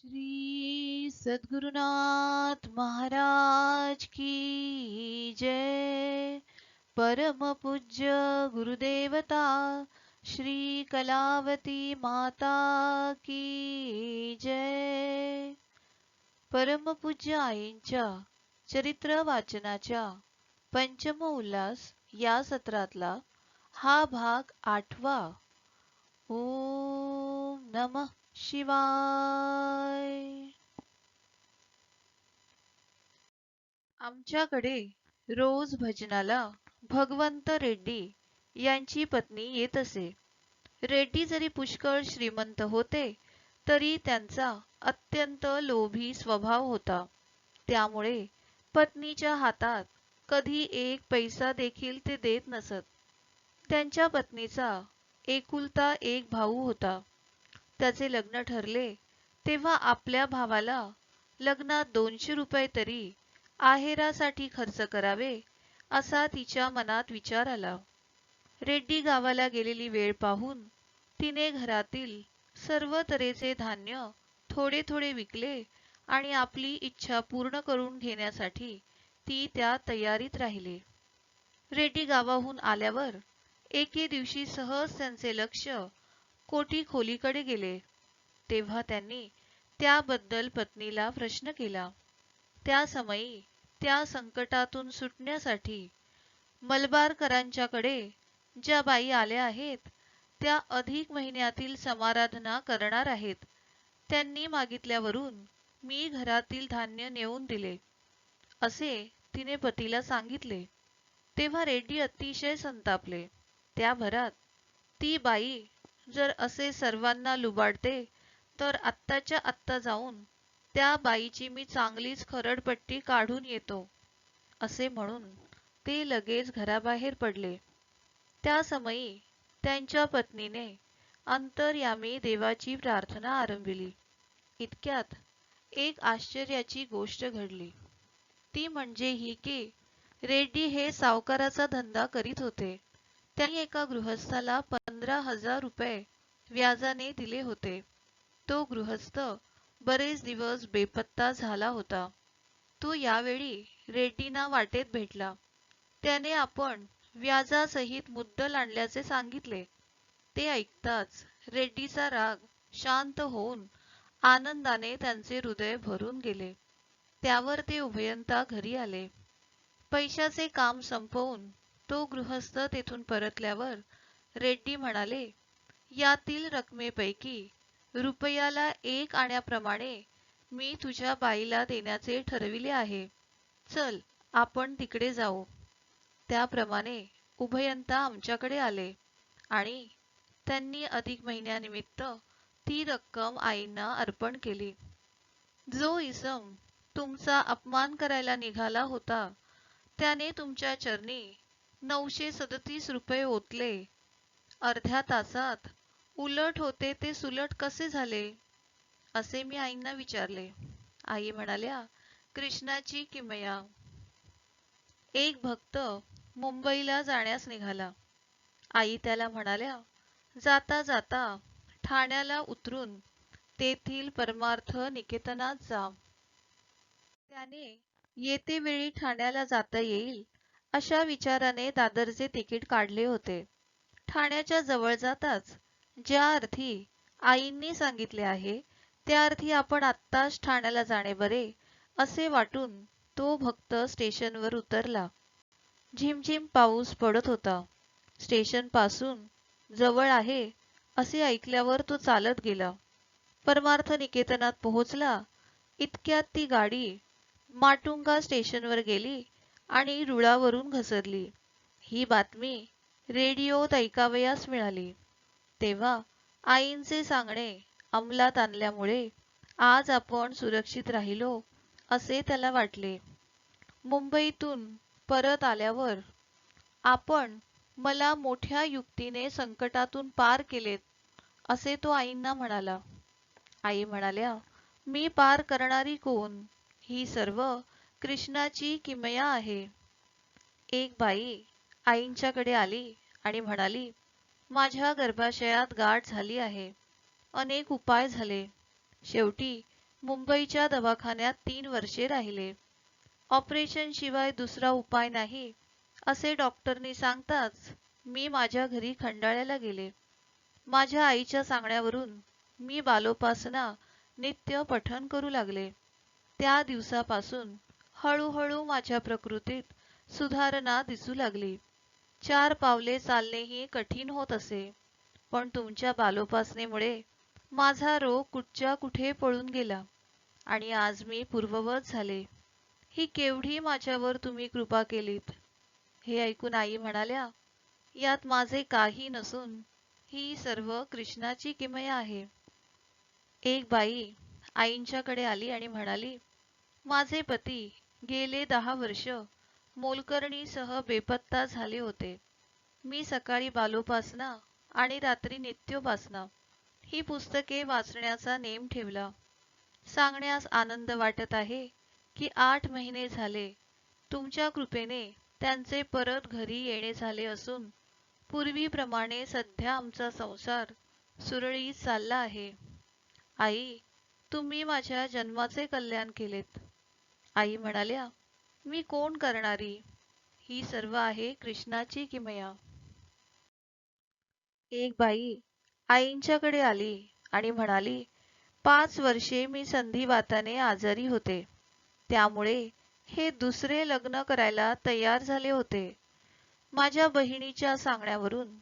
श्री सद्गुरुनाथ महाराज की जय। परम पूज्य गुरुदेवता श्री कलावती माता की जय। परम पूज्य आईंच्या चरित्र वाचनाच्या पंचम उल्हास या सत्रातला हा भाग 8वा। ओम नमः शिवाय। आमच्याकडे रोज भजनाला भगवंत रेड्डी यांची पत्नी येत असे. रेड्डी जरी पुष्कळ श्रीमंत होते तरी त्यांचा अत्यंत लोभी स्वभाव होता. त्यामुळे पत्नीच्या हातात कधी एक पैसा देखील ते देत नसत. त्यांच्या पत्नीचा एकुलता एक भाऊ होता. त्याचे लग्न ठरले तेव्हा आपल्या भावाला लग्नात 200 रुपये तरी आहेरासाठी खर्च करावे असा तिच्या मनात विचार आला. रेड्डी गावाला गेलेली वेळ पाहून तिने घरातील सर्व तऱ्हेचे धान्य थोडे थोडे विकले आणि आपली इच्छा पूर्ण करून घेण्यासाठी ती त्या तयारीत राहिली. रेड्डी गावाहून आल्यावर एके दिवशी सहज त्यांचे लक्ष कोठी खोलीकडे गेले. तेव्हा त्यांनी त्याबद्दल पत्नीला प्रश्न केला. त्या समयी त्या संकटातून सुटण्यासाठी मलबारकरांच्याकडे ज्या बाई आल्या आहेत त्या अधिक महिन्यातील समाराधना करणार आहेत. त्यांनी मागितल्यावरून मी घरातील धान्य नेऊन दिले असे तिने पतीला सांगितले. तेव्हा रेड्डी अतिशय संतापले. त्या भरात ती बाई जर असे सर्वांना लुबाडते तर आत्ताच्या आत्ता जाऊन त्या बाईची मी चांगलीच खरडपट्टी काढून येतो असे म्हणून ते लगेच घराबाहेर पडले. त्या समयी त्यांच्या पत्नीने अंतर्यामी देवाची प्रार्थना आरंभिली. इतक्यात एक आश्चर्याची गोष्ट घडली. ती म्हणजे ही की रेड्डी हे सावकाराचा धंदा करीत होते. त्यांनी एका गृहस्थाला 15,000 रुपये व्याजाने दिले होते. तो गृहस्थ बरेच दिवस बेपत्ता झाला होता. तो यावेळी रेड्डींना वाटेत भेटला. त्याने आपण व्याजासहित मुद्दल आणल्याचे सांगितले. ते ऐकताच रेड्डीचा राग शांत होऊन आनंदाने त्यांचे हृदय भरून गेले. त्यावर ते उभयंता घरी आले. पैशाचे काम संपवून तो गृहस्थ तेथून परतल्यावर रेड्डी म्हणाले, यातील रकमेपैकी रुपयाला 1 आण्याप्रमाणे मी तुझ्या बाईला देण्याचे ठरविले आहे. चल आपण तिकडे जाऊ. त्याप्रमाणे उभयंता आमच्याकडे आले आणि त्यांनी अधिक महिन्यानिमित्त ती रक्कम आईंना अर्पण केली. जो इसम तुमचा अपमान करायला निघाला होता त्याने तुमच्या चरणी 937 रुपये ओतले. अर्ध्या तासात उलट होते ते सुलट कसे झाले असे मी आईंना विचारले. आई म्हणाल्या, कृष्णाची किमया. एक भक्त मुंबईला जाण्यास निघाला. आई त्याला म्हणाल्या, जाता जाता ठाण्याला उतरून तेथील परमार्थ निकेतनात जा. त्याने येतेवेळी ठाण्याला जाता येईल अशा विचाराने दादरचे तिकीट काढले होते. ठाण्याच्या जवळ जाताच ज्या अर्थी आईंनी सांगितले आहे त्या अर्थी आपण आत्ताच ठाण्याला जाणे बरे असे वाटून तो भक्त स्टेशनवर उतरला. झिमझिम पाऊस पडत होता. स्टेशन पासून जवळ आहे असे ऐकल्यावर तो चालत गेला. परमार्थ निकेतनात पोहोचला. इतक्यात ती गाडी माटुंगा स्टेशनवर गेली आणि रुळावरून घसरली. ही बातमी रेडिओत ऐकावयास मिळाली. तेव्हा आईंचे सांगणे अंमलात आणल्यामुळे आज आपण सुरक्षित राहिलो असे त्याला वाटले. मुंबईतून परत आल्यावर आपण मला मोठ्या युक्तीने संकटातून पार केलेत असे तो आईंना म्हणाला. आई म्हणाल्या, मी पार करणारी कोण? ही सर्व कृष्णाची किमया आहे. एक बाई आईंच्याकडे आली आणि म्हणाली, माझ्या गर्भाशयात गाठ झाली आहे. अनेक उपाय झाले. शेवटी मुंबईच्या दवाखान्यात 3 वर्षे राहिले. ऑपरेशन शिवाय दुसरा उपाय नाही असे डॉक्टरनी सांगताच मी माझ्या घरी खंडाळ्याला गेले. माझ्या आईच्या सांगण्यावरून मी बालोपासना नित्य पठण करू लागले. त्या दिवसापासून हळूहळू माझ्या प्रकृतीत सुधारणा दिसू लागली. 4 पावले चालणेही कठीण होत असे, पण तुमच्या बालोपासनेमुळे माझा रोग कुठच्या कुठे पळून गेला आणि आज मी पूर्ववत झाले. ही केवढी माझ्यावर तुम्ही कृपा केलीत. हे ऐकून आई म्हणाल्या, यात माझे काही नसून ही सर्व कृष्णाची किमया आहे. एक बाई आईंच्याकडे आली आणि म्हणाली, माझे पती गेले 10 वर्ष मोलकरणीसह बेपत्ता झाले होते. मी सकाळी बालोपासना आणि रात्री नित्योपासना ही पुस्तके वाचण्याचा नेम ठेवला. सांगण्यास आनंद वाटत आहे की 8 महिने झाले तुमच्या कृपेने त्यांचे परत घरी येणे झाले असून पूर्वीप्रमाणे सध्या आमचा संसार सुरळीत चालला आहे. आई, तुम्ही माझ्या जन्माचे कल्याण केलेत. आई म्हणाल्या, मी कोण करणारी? ही सर्व आहे कृष्णाची किमया. एक बाई आईंच्याकडे आली आणि म्हणाली, 5 वर्षे मी संधिवाताने आजारी होते. त्यामुळे हे दुसरे लग्न करायला तयार झाले होते. माझ्या बहिणीच्या सांगण्यावरून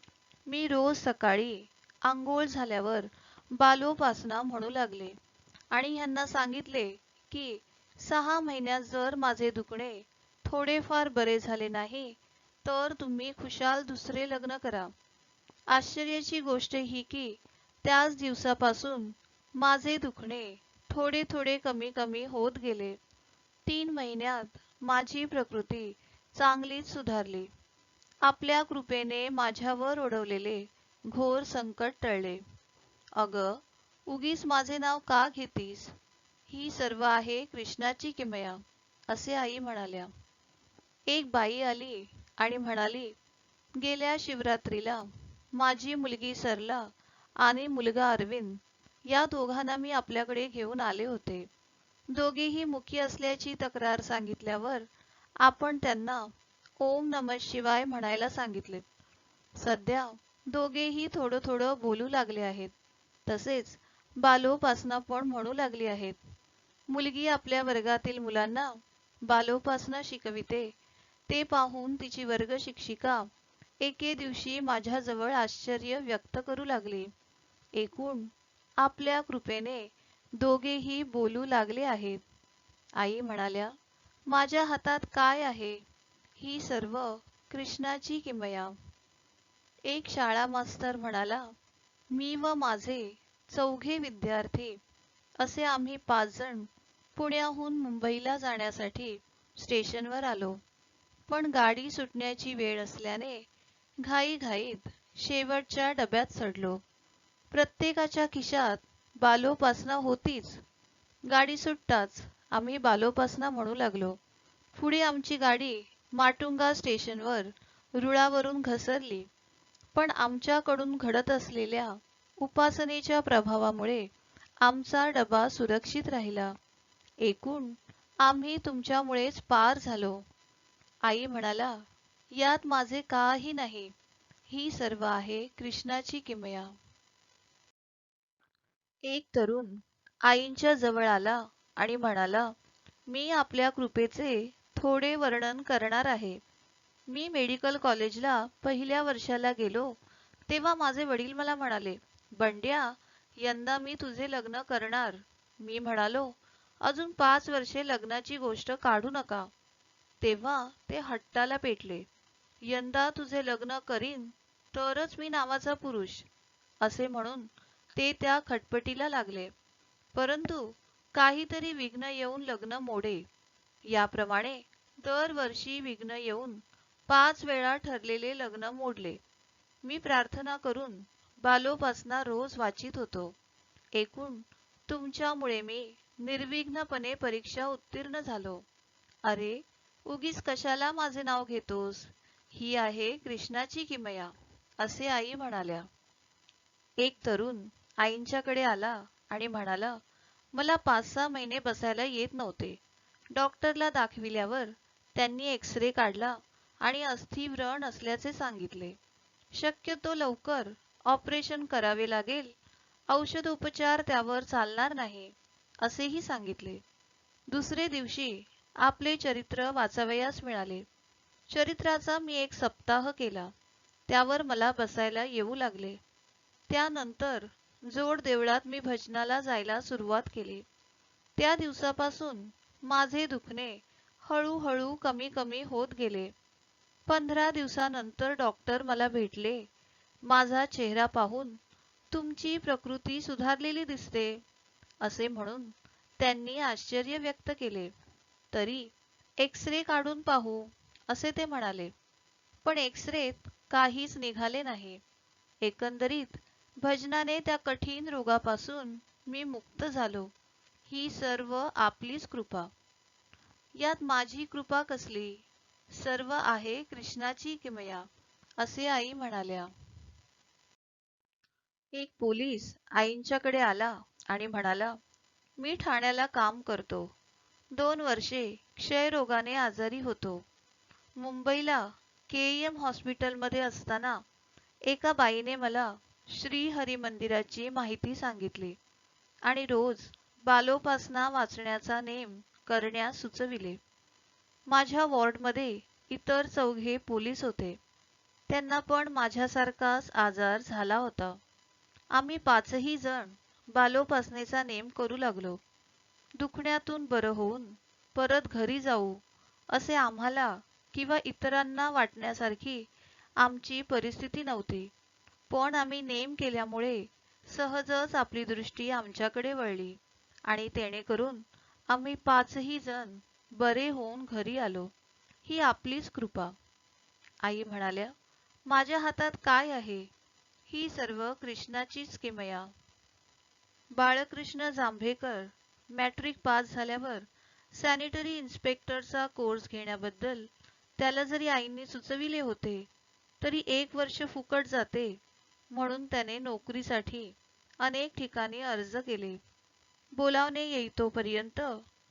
मी रोज सकाळी आंघोळ झाल्यावर बालोपासना म्हणू लागले आणि ह्यांना सांगितले की 6 महिन्यात जर माझे दुखणे थोडेफार बरे झाले नाही तर तुम्ही खुशाल दुसरे लग्न करा. आश्चर्याची गोष्ट ही की त्याच दिवसापासून माझे दुखणे थोडे थोडे कमी कमी होत गेले. 3 महिन्यात माझी प्रकृती चांगलीच सुधारली. आपल्या कृपेने माझ्यावर ओढवलेले घोर संकट टळले. अगं, उगीच माझे नाव का घेतीस? ही सर्व आहे कृष्णाची किमया, असे आई म्हणाल्या. एक बाई आली आणि म्हणाली, गेल्या शिवरात्रीला माझी मुलगी सरला आणि मुलगा अरविंद या दोघांना मी आपल्याकडे घेऊन आले होते. दोघेही मुकी असल्याची तक्रार सांगितल्यावर आपण त्यांना ओम नमः शिवाय म्हणायला सांगितले. सध्या दोघेही थोडं थोडं बोलू लागले आहेत. तसेच बालोपासना पण म्हणू लागली आहेत. मुलगी आपल्या वर्गातील मुलांना बालोपासना शिकविते ते पाहून तिची वर्ग शिक्षिका एके दिवशी माझ्याजवळ आश्चर्य व्यक्त करू लागली. एकूण आपल्या कृपेने दोघेही बोलू लागले आहेत. आई म्हणाल्या, माझ्या हातात काय आहे? ही सर्व कृष्णाची किमया. एक शाळा मास्तर म्हणाला, मी व माझे 4घे विद्यार्थी असे आम्ही 5 जण पुण्याहून मुंबईला जाण्यासाठी स्टेशनवर आलो. पण गाडी सुटण्याची वेळ असल्याने घाईघाईत शेवटच्या डब्यात चढलो. प्रत्येकाच्या खिशात बालोपासना होतीच. गाडी सुटताच आम्ही बालोपासना म्हणू लागलो. पुढे आमची गाडी माटुंगा स्टेशनवर रुळावरून घसरली. पण आमच्याकडून घडत असलेल्या उपासनेच्या प्रभावामुळे आमचा डबा सुरक्षित राहिला. एकूण आम्ही तुमच्यामुळेच पार झालो. आई म्हणाला, यात माझे काही नाही. ही सर्व आहे कृष्णाची किमया. एक तरुण आईंच्या जवळ आला आणि म्हणाला, मी आपल्या कृपेचे थोडे वर्णन करणार आहे. मी मेडिकल कॉलेजला पहिल्या वर्षाला गेलो तेव्हा माझे वडील मला म्हणाले, बंड्या, यंदा मी तुझे लग्न करणार. मी म्हणालो, अजून 5 वर्षे लग्नाची गोष्ट काढू नका. तेव्हा ते हट्टाला पेटले, यंदा तुझे लग्न करीन तरच मी नावाचा पुरुष, असे म्हणून ते त्या खटपटीला लागले. परंतु काहीतरी विघ्न येऊन लग्न मोडे. याप्रमाणे दरवर्षी विघ्न येऊन 5 वेळा ठरलेले लग्न मोडले. मी प्रार्थना करून बालोपासना रोज वाचित होतो. एकूण तुमच्यामुळे मी निर्विघ्नपणे परीक्षा उत्तीर्ण झालो. अरे, उगीच कशाला माझे नाव घेतोस? ही आहे कृष्णाची किमया, असे आई म्हणाल्या. एक तरुण आईंच्याकडे आला आणि म्हणाला, मला 5-6 महिने बसायला येत नव्हते. डॉक्टरला दाखविल्यावर त्यांनी एक्सरे काढला आणि अस्थिव्रण असल्याचे सांगितले. शक्यतो लवकर ऑपरेशन करावे लागेल, औषधोपचार त्यावर चालणार नाही, असेही सांगितले. दुसरे दिवशी आपले चरित्र वाचावयास मिळाले. चरित्राचा मी एक सप्ताह केला. त्यावर मला बसायला येऊ लागले. त्यानंतर जोड देवळात मी भजनाला जायला सुरुवात केली. त्या दिवसापासून माझे दुखणे हळूहळू कमी कमी होत गेले. 15 दिवसानंतर डॉक्टर मला भेटले. माझा चेहरा पाहून तुमची प्रकृती सुधारलेली दिसते, असे म्हणून त्यांनी आश्चर्य व्यक्त केले. तरी एक्सरे काढून पाहू, असे ते म्हणाले. पण एक्सरेत काहीच निघाले नाही. एकंदरीत भजनाने त्या कठीण रोगापासून मी मुक्त झालो. ही सर्व आपलीच कृपा. यात माझी कृपा कसली? सर्व आहे कृष्णाची किमया, असे आई म्हणाल्या. एक पोलीस आईंच्याकडे आला आणि म्हणाला, मी ठाण्याला काम करतो. 2 वर्षे क्षयरोगाने आजारी होतो. मुंबईला केईएम हॉस्पिटलमध्ये असताना एका बाईने मला श्री हरी मंदिराची माहिती सांगितली आणि रोज बालोपासना वाचण्याचा नेम करण्यास सुचविले. माझ्या वॉर्डमध्ये इतर 4 पोलीस होते. त्यांना पण माझ्यासारखाच आजार झाला होता. आम्ही 5ही जण बालोपासनेचा नेम करू लागलो. दुखण्यातून बरं होऊन परत घरी जाऊ असे आम्हाला किंवा इतरांना वाटण्यासारखी आमची परिस्थिती नव्हती. पण आम्ही नेम केल्यामुळे सहजच आपली दृष्टी आमच्याकडे वळली आणि तेणेकरून आम्ही 5ही जण बरे होऊन घरी आलो. ही आपलीच कृपा. आई म्हणाल्या, माझ्या हातात काय आहे? ही सर्व कृष्णाचीच किमया. बाळकृष्ण जांभेकर मॅट्रिक पास झाल्यावर सॅनिटरी इन्स्पेक्टरचा कोर्स घेण्याबद्दल त्याला जरी आईंनी सुचविले होते, तरी 1 वर्ष फुकट जाते म्हणून त्याने नोकरीसाठी अनेक ठिकाणी अर्ज केले. बोलावणे येईतोपर्यंत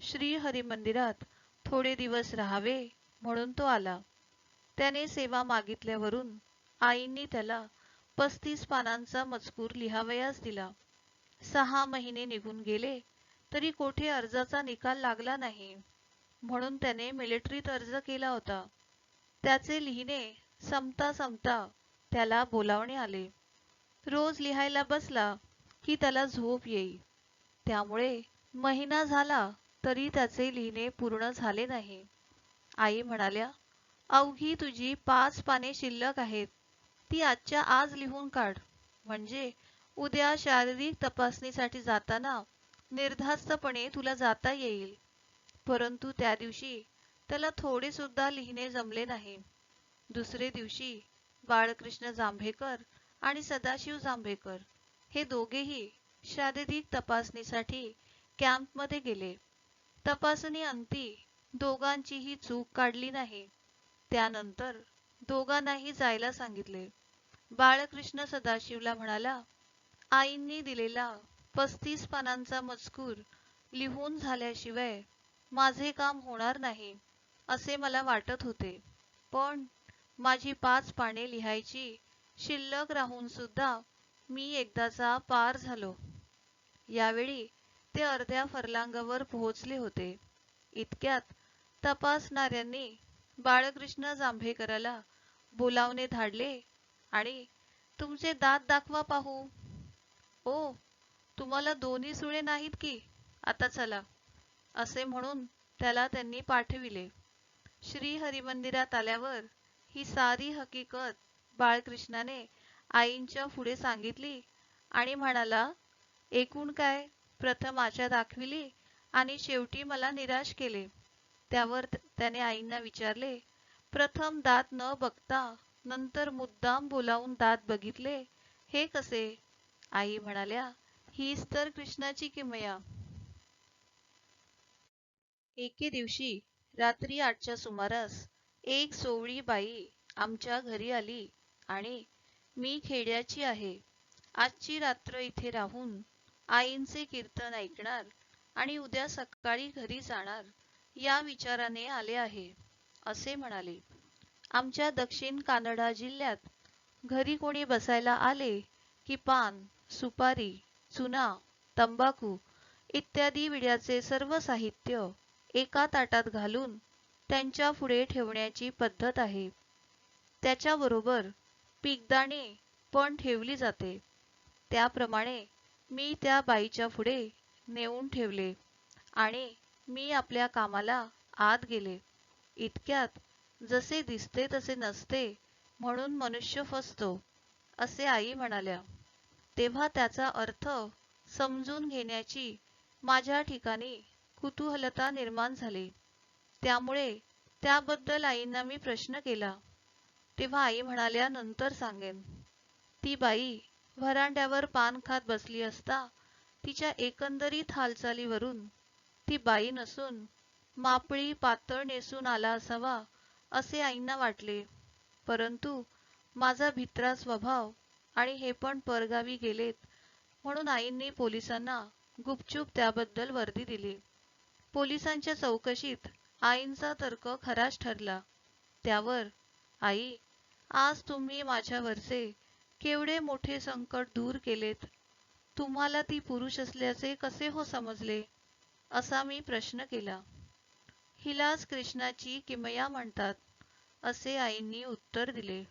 श्री हरी मंदिरात थोडे दिवस राहावे म्हणून तो आला. त्याने सेवा मागितल्यावरून आईंनी त्याला 35 पानांचा मजकूर लिहावयास दिला. 6 महिने निघून गेले तरी कोठे अर्जाचा निकाल लागला नाही, म्हणून त्याने मिलिटरीत अर्ज केला होता. त्याचे लिहिणे संपता संपता त्याला बोलावणे आले. रोज लिहायला बसला की त्याला झोप येई. त्यामुळे महिना झाला तरी त्याचे लिहिणे पूर्ण झाले नाही. आई म्हणाल्या, अवघी तुझी 5 पाने शिल्लक आहेत, ती आजच्या आज लिहून काढ, म्हणजे उद्या शारीरिक तपासणीसाठी जाताना निर्धास्तपणे तुला जाता येईल. परंतु त्या दिवशी त्याला थोडे सुद्धा लिहिणे जमले नाही. दुसरे दिवशी बाळकृष्ण जांभेकर आणि सदाशिव जांभेकर हे दोघेही शारीरिक तपासणीसाठी कॅम्पमध्ये गेले. तपासणी अंती दोघांचीही चूक काढली नाही. त्यानंतर दोघांनाही जायला सांगितले. बाळकृष्ण सदाशिवला म्हणाला, आईंनी दिलेला 35 पानांचा मजकूर लिहून झाल्याशिवाय माझे काम होणार नाही असे मला वाटत होते. पण माझी 5 पाने लिहायची शिल्लक राहून सुद्धा मी एकदाचा पार झालो. यावेळी ते अर्ध्या फर्लांगावर पोहोचले होते. इतक्यात तपासणाऱ्यांनी बाळकृष्ण जांभेकराला बोलावणे धाडले आणि तुमचे दात दाखवा पाहू. ओ, तुम्हाला दोन्ही सुळे नाहीत की? आता चला, असे म्हणून त्याला त्यांनी पाठविले. श्री हरिमंदिरात आल्यावर ही सारी हकीकत बाळकृष्णाने आईंच्या पुढे सांगितली आणि म्हणाला, एकूण काय, प्रथम आशा दाखविली आणि शेवटी मला निराश केले. त्यावर त्याने आईंना विचारले, प्रथम दात न बघता नंतर मुद्दाम बोलावून दात बघितले, हे कसे? आई म्हणाल्या, हीच तर कृष्णाची किमया. एके दिवशी रात्री 8च्या सुमारास एक सोवळी बाई आमच्या घरी आली आणि मी खेड्याची आहे. आजची रात्र इथे राहून आईंचे कीर्तन ऐकणार आणि उद्या सकाळी घरी जाणार या विचाराने आले आहे, असे म्हणाले. आमच्या दक्षिण कानडा जिल्ह्यात घरी कोणी बसायला आले की पान, सुपारी, चुना, तंबाखू इत्यादी विड्याचे सर्व साहित्य एका ताटात घालून त्यांच्या पुढे ठेवण्याची पद्धत आहे. त्याच्याबरोबर पीकदाणे पण ठेवली जाते. त्याप्रमाणे मी त्या बाईच्या पुढे नेऊन ठेवले आणि मी आपल्या कामाला आत गेले. इतक्यात जसे दिसते तसे नसते म्हणून मनुष्य फसतो, असे आई म्हणाल्या. तेव्हा त्याचा अर्थ समजून घेण्याची माझ्या ठिकाणी कुतूहलता निर्माण झाली. त्यामुळे त्याबद्दल आईंना मी प्रश्न केला. तेव्हा आई म्हणाल्या, नंतर सांगेन. ती बाई व्हरांड्यावर पान खात बसली असता तिच्या एकंदरीत हालचालीवरून ती बाई नसून मापळी पातळ नेसून आला असावा असे आईंना वाटले. परंतु माझा भित्रा स्वभाव आणि हे पण परगावी गेलेत म्हणून आईंनी पोलिसांना गुपचूप त्याबद्दल वर्दी दिली. पोलिसांच्या चौकशीत आईंचा तर्क खराच ठरला. त्यावर आई, आज तुम्ही माझ्यावरचे केवढे मोठे संकट दूर केलेत. तुम्हाला ती पुरुष असल्याचे कसे हो समजले, असा मी प्रश्न केला. हिलाच कृष्णाची किमया म्हणतात, असे आईंनी उत्तर दिले.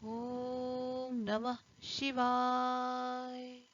ओम नमः शिवाय.